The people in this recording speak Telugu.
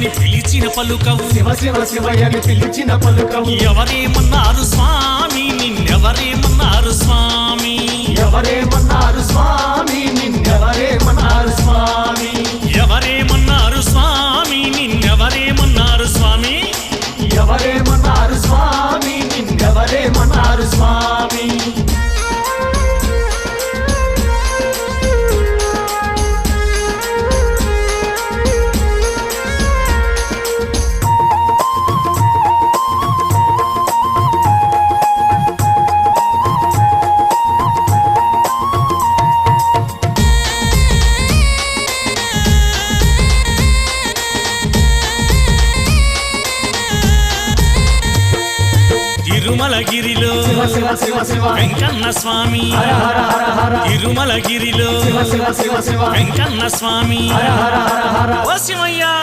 శివయని పిలిచిన పలుకవు శివ శివ శివయని పిలిచిన పలుకవు ఎవరేమన్నారు స్వామి నిన్నెవరేమన్నారు స్వామి ఎవరేమన్నారు స్వామి నిన్నెవరేమన్నారు స్వామి ఎవరేమన్నారు స్వామి నిన్నెవరేమన్నారు స్వామి ఎవరేమన్నారు స్వామి నిన్నెవరేమన్నారు స్వామి తిరుమలగిరిలో శివ శివ శివ శివ వెంకన్న స్వామి హర హర హర హర తిరుమలగిరిలో శివ శివ శివ శివ వెంకన్న స్వామి హర హర హర హర ఓ శివయ్యా